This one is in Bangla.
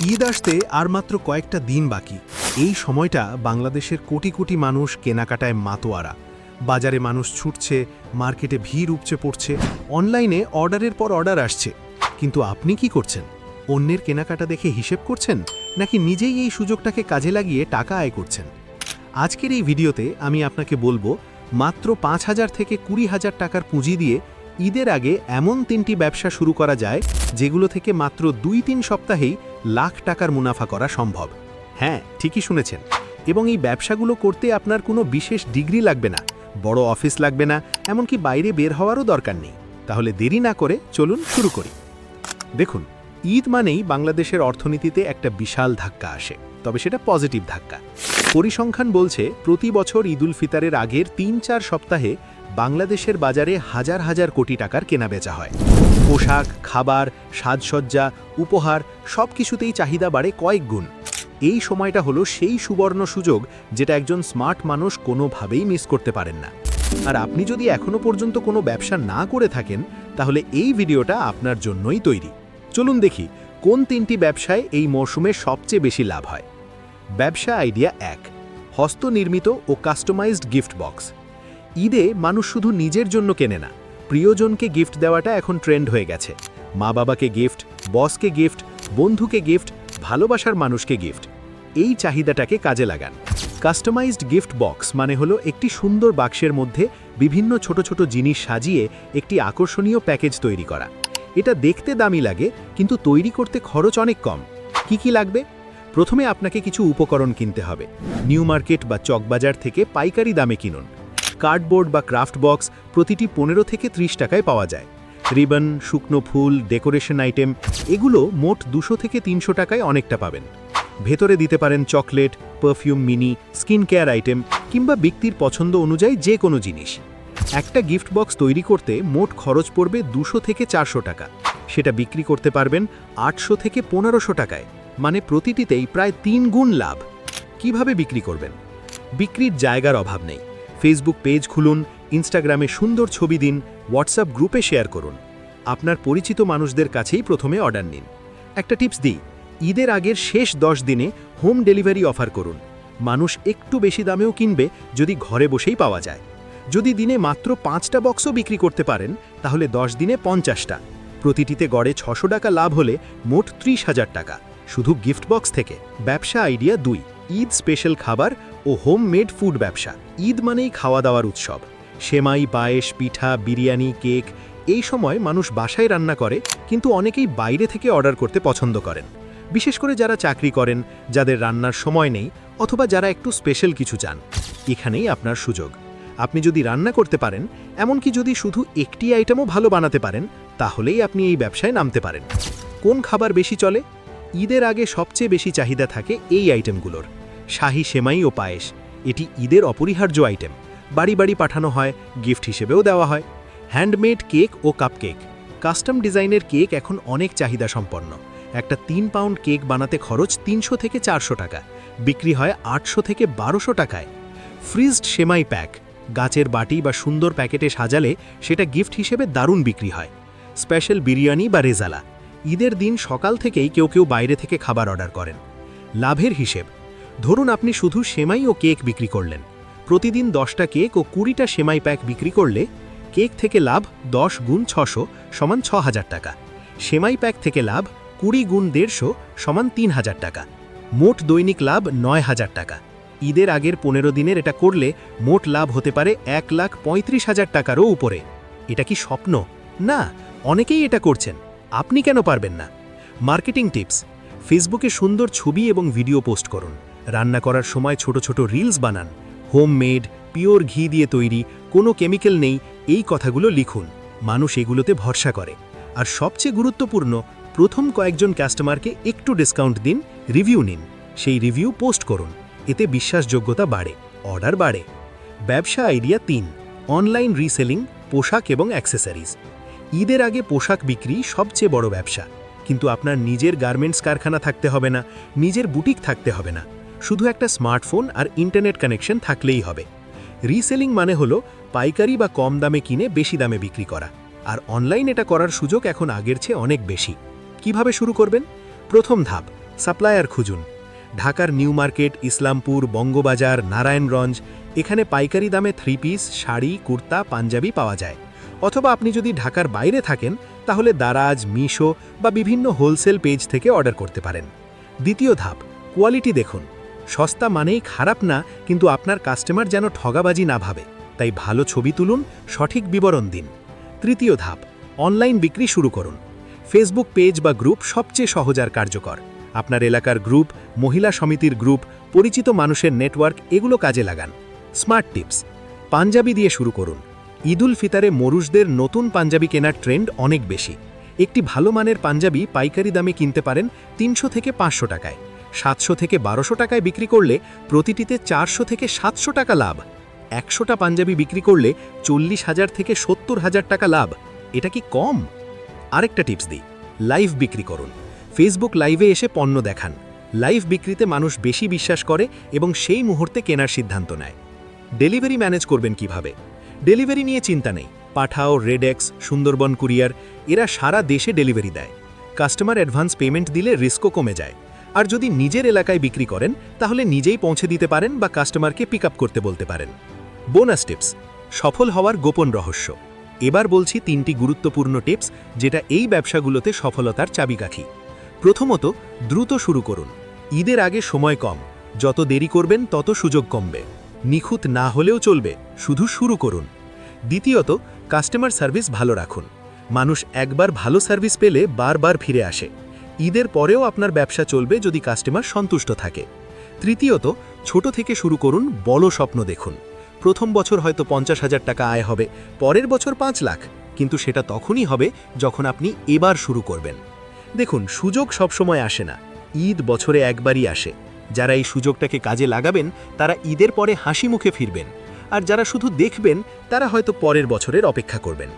ঈদ আসতে আর মাত্র কয়েকটা দিন বাকি। এই সময়টা বাংলাদেশের কোটি কোটি মানুষ কেনাকাটায় মাতোয়ারা। বাজারে মানুষ ছুটছে, মার্কেটে ভিড় উপচে পড়ছে, অনলাইনে অর্ডারের পর অর্ডার আসছে। কিন্তু আপনি কি করছেন? অন্যের কেনাকাটা দেখে হিসেব করছেন, নাকি নিজেই এই সুযোগটাকে কাজে লাগিয়ে টাকা আয় করছেন? আজকের এই ভিডিওতে আমি আপনাকে বলবো, মাত্র ৫,০০০ থেকে ২০,০০০ টাকার পুঁজি দিয়ে ঈদের আগে এমন ৩টি ব্যবসা শুরু করা যায় যেগুলো থেকে মাত্র ২-৩ সপ্তাহেই লাখ টাকার মুনাফা করা সম্ভব। হ্যাঁ, ঠিকই শুনেছেন। এবং এই ব্যবসাগুলো করতে আপনার কোনো বিশেষ ডিগ্রি লাগবে না, বড় অফিস লাগবে না, এমনকি বাইরে বের হওয়ারও দরকার নেই। তাহলে দেরি না করে চলুন শুরু করি। দেখুন, ঈদ মানেই বাংলাদেশের অর্থনীতিতে একটা বিশাল ধাক্কা আসে, তবে সেটা পজিটিভ ধাক্কা। পরিসংখ্যান বলছে প্রতি বছর ঈদুল ফিতরের আগের ৩-৪ সপ্তাহে বাংলাদেশের বাজারে হাজার হাজার কোটি টাকার কেনাবেচা হয়। পোশাক, খাবার, সাজসজ্জা, উপহার সবকিছুতেই চাহিদা বাড়ে কয়েক গুণ। এই সময়টা হলো সেই সুবর্ণ সুযোগ যেটা একজন স্মার্ট মানুষ কোনোভাবেই মিস করতে পারেন না। আর আপনি যদি এখনো পর্যন্ত কোনো ব্যবসা না করে থাকেন, তাহলে এই ভিডিওটা আপনার জন্যই তৈরি। চলুন দেখি কোন ৩টি ব্যবসায় এই মরশুমে সবচেয়ে বেশি লাভ হয়। ব্যবসা আইডিয়া ১, হস্তনির্মিত ও কাস্টমাইজড গিফট বক্স। ঈদে মানুষ শুধু নিজের জন্য কেনে না, প্রিয়জনকে গিফট দেওয়াটা এখন ট্রেন্ড হয়ে গেছে। মা বাবাকে গিফট, বসকে গিফট, বন্ধুকে গিফট, ভালোবাসার মানুষকে গিফট। এই চাহিদাটাকে কাজে লাগান। কাস্টমাইজড গিফট বক্স মানে হলো একটি সুন্দর বাক্সের মধ্যে বিভিন্ন ছোট ছোট জিনিস সাজিয়ে একটি আকর্ষণীয় প্যাকেজ তৈরি করা। এটা দেখতে দামি লাগে, কিন্তু তৈরি করতে খরচ অনেক কম। কি কি লাগবে? প্রথমে আপনাকে কিছু উপকরণ কিনতে হবে। নিউ মার্কেট বা চকবাজার থেকে পাইকারি দামে কিনুন। কার্ডবোর্ড বা ক্রাফট বক্স প্রতিটি ১৫ থেকে ৩০ টাকায় পাওয়া যায়। রিবন, শুকনো ফুল, ডেকোরেশন আইটেম এগুলো মোট ২০০ থেকে ৩০০ টাকায় অনেকটা পাবেন। ভেতরে দিতে পারেন chocolate, perfume, mini, skin care item কিংবা ব্যক্তির পছন্দ অনুযায়ী যে কোনো জিনিস। একটা গিফট বক্স তৈরি করতে মোট খরচ পড়বে ২০০ থেকে ৪০০ টাকা। সেটা বিক্রি করতে পারবেন ৮০০ থেকে ১৫০০ টাকায়, মানে প্রতিটিতেই প্রায় ৩ গুণ লাভ। কিভাবে বিক্রি করবেন? বিক্রির জায়গার অভাব নেই। ফেসবুক পেজ খুলুন, ইনস্টাগ্রামে সুন্দর ছবি দিন, হোয়াটসঅ্যাপ গ্রুপে শেয়ার করুন। আপনার পরিচিত মানুষদের কাছেই প্রথমে অর্ডার নিন। একটা টিপস দিই, ঈদের আগের শেষ ১০ দিনে হোম ডেলিভারি অফার করুন। মানুষ একটু বেশি দামেও কিনবে যদি ঘরে বসেই পাওয়া যায়। যদি দিনে মাত্র ৫টা বক্সও বিক্রি করতে পারেন, তাহলে ১০ দিনে ৫০টা। প্রতিটিতে গড়ে ৬০০ টাকা লাভ হলে মোট ৩০,০০০ টাকা শুধু গিফট বক্স থেকে। ব্যবসা আইডিয়া ২, ঈদ স্পেশাল খাবার ও হোম মেড ফুড ব্যবসা। ঈদ মানেই খাওয়া দাওয়ার উৎসব। সেমাই, পায়েস, পিঠা, বিরিয়ানি, কেক এই সময় মানুষ বাসায় রান্না করে, কিন্তু অনেকেই বাইরে থেকে অর্ডার করতে পছন্দ করেন। বিশেষ করে যারা চাকরি করেন, যাদের রান্নার সময় নেই, অথবা যারা একটু স্পেশাল কিছু চান। এখানেই আপনার সুযোগ। আপনি যদি রান্না করতে পারেন, এমনকি যদি শুধু একটি আইটেমও ভালো বানাতে পারেন, তাহলেই আপনি এই ব্যবসায় নামতে পারেন। কোন খাবার বেশি চলে? ঈদের আগে সবচেয়ে বেশি চাহিদা থাকে এই আইটেমগুলোর। শাহী সেমাই ও পায়েস, এটি ঈদের অপরিহার্য আইটেম। বাড়ি বাড়ি পাঠানো হয়, গিফট হিসেবেও দেওয়া হয়। হ্যান্ডমেড কেক ও কাপকেক, কাস্টম ডিজাইনের কেক এখন অনেক চাহিদা সম্পন্ন। একটা ৩ পাউন্ড কেক বানাতে খরচ ৩০০ থেকে ৪০০ টাকা, বিক্রি হয় ৮০০ থেকে ১২০০ টাকায়। ফ্রিজড সেমাই প্যাক, গাছের বাটি বা সুন্দর প্যাকেটে সাজালে সেটা গিফট হিসেবে দারুণ বিক্রি হয়। স্পেশাল বিরিয়ানি বা রেজালা, ঈদের দিন সকাল থেকেই কেউ কেউ বাইরে থেকে খাবার অর্ডার করেন। লাভের হিসেব, ধরুন আপনি শুধু সেমাই ও কেক বিক্রি করলেন। প্রতিদিন ১০টা কেক ও ২০টা সেমাই প্যাক বিক্রি করলে কেক থেকে লাভ ১০ গুণ ৬০০ সমান ৬,০০০ টাকা। সেমাই প্যাক থেকে লাভ ২০ গুণ ১৫০ সমান ৩,০০০ টাকা। মোট দৈনিক লাভ ৯,০০০ টাকা। ঈদের আগের ১৫ দিনের এটা করলে মোট লাভ হতে পারে ১,৩৫,০০০ টাকারও উপরে। এটা কি স্বপ্ন? না, অনেকেই এটা করছেন। আপনি কেন পারবেন না? মার্কেটিং টিপস, ফেসবুকে সুন্দর ছবি এবং ভিডিও পোস্ট করুন। রান্না করার সময় ছোট ছোট রিলস বানান। হোম মেড, পিওর ঘি দিয়ে তৈরি, কোনো কেমিক্যাল নেই, এই কথাগুলো লিখুন। মানুষ এগুলোতে ভরসা করে। আর সবচেয়ে গুরুত্বপূর্ণ, প্রথম কয়েকজন কাস্টমারকে একটু ডিসকাউন্ট দিন, রিভিউ নিন। সেই রিভিউ পোস্ট করুন। এতে বিশ্বাসযোগ্যতা বাড়ে, অর্ডার বাড়ে। ব্যবসা আইডিয়া ৩, অনলাইন রিসেলিং, পোশাক এবং অ্যাক্সেসরিজ। ঈদের আগে পোশাক বিক্রি সবচেয়ে বড় ব্যবসা, কিন্তু আপনার নিজের গার্মেন্টস কারখানা থাকতে হবে না, নিজের বুটিক থাকতে হবে না। শুধু একটা স্মার্টফোন আর ইন্টারনেট কানেকশন থাকলেই হবে। রিসেলিং মানে হলো পাইকারি বা কম দামে কিনে বেশি দামে বিক্রি করা। আর অনলাইন এটা করার সুযোগ এখন আগের চেয়ে অনেক বেশি। কিভাবে শুরু করবেন? প্রথম ধাপ, সাপ্লায়ার খুঁজুন। ঢাকার নিউ মার্কেট, ইসলামপুর, বঙ্গবাজার, নারায়ণগঞ্জ এখানে পাইকারি দামে 3 পিস, শাড়ি, কুর্তা, পাঞ্জাবি পাওয়া যায়। অথবা আপনি যদি ঢাকার বাইরে থাকেন তাহলে দারাজ, মিশো বা বিভিন্ন হোলসেল পেজ থেকে অর্ডার করতে পারেন। দ্বিতীয় ধাপ, কোয়ালিটি দেখুন। সস্তা মানেই খারাপ না, কিন্তু আপনার কাস্টমার যেন ঠগাবাজি না ভাবে, তাই ভালো ছবি তুলুন, সঠিক বিবরণ দিন। তৃতীয় ধাপ, অনলাইন বিক্রি শুরু করুন। ফেসবুক পেজ বা গ্রুপ সবচেয়ে সহজ আর কার্যকর। আপনার এলাকার গ্রুপ, মহিলা সমিতির গ্রুপ, পরিচিত মানুষের নেটওয়ার্ক এগুলো কাজে লাগান। স্মার্ট টিপস, পাঞ্জাবি দিয়ে শুরু করুন। ঈদুল ফিতরে মরুষদের নতুন পাঞ্জাবি কেনার ট্রেন্ড অনেক বেশি। একটি ভালো মানের পাঞ্জাবি পাইকারি দামে কিনতে পারেন 300 থেকে 500 টাকায়। 700 থেকে 1200 টাকায় বিক্রি করলে প্রতিটিতে 400 থেকে 700 টাকা লাভ। 100টা পাঞ্জাবি বিক্রি করলে 40,000 থেকে 70,000 টাকা লাভ। এটা কি কম? আরেকটা টিপস দিই, লাইভ বিক্রি করুন। ফেসবুক লাইভে এসে পণ্য দেখান। লাইভ বিক্রিতে মানুষ বেশি বিশ্বাস করে এবং সেই মুহূর্তে কেনার সিদ্ধান্ত নেয়। ডেলিভারি ম্যানেজ করবেন কিভাবে? ডেলিভারি নিয়ে চিন্তা নেই। পাঠাও, রেডেক্স, সুন্দরবন কুরিয়ার এরা সারা দেশে ডেলিভারি দেয়। কাস্টমার অ্যাডভান্স পেমেন্ট দিলে রিস্কও কমে যায়। আর যদি নিজের এলাকায় বিক্রি করেন তাহলে নিজেই পৌঁছে দিতে পারেন বা কাস্টমারকে পিক আপ করতে বলতে পারেন। বোনাস টিপস, সফল হওয়ার গোপন রহস্য। এবার বলছি 3টি গুরুত্বপূর্ণ টিপস যেটা এই ব্যবসাগুলোতে সফলতার চাবিকাঠি। প্রথমত, দ্রুত শুরু করুন। ঈদের আগে সময় কম, যত দেরি করবেন তত সুযোগ কমবে। নিখুঁত না হলেও চলবে, শুধু শুরু করুন। দ্বিতীয়ত, কাস্টমার সার্ভিস ভালো রাখুন। মানুষ একবার ভালো সার্ভিস পেলে বারবার ফিরে আসে। ঈদের পরেও আপনার ব্যবসা চলবে যদি কাস্টমার সন্তুষ্ট থাকে। তৃতীয়ত, ছোট থেকে শুরু করুন, বড় স্বপ্ন দেখুন। প্রথম বছর হয়তো 50,000 টাকা আয় হবে, পরের বছর 5 লাখ, কিন্তু সেটা তখনই হবে যখন আপনি এবার শুরু করবেন। দেখুন, সুযোগ সবসময় আসে না, ঈদ বছরে একবারই আসে। যারা এই সুযোগটাকে কাজে লাগাবেন তারা ঈদের পরে হাসি মুখে ফিরবেন, আর যারা শুধু দেখবেন তারা হয়তো পরের বছরের অপেক্ষা করবেন।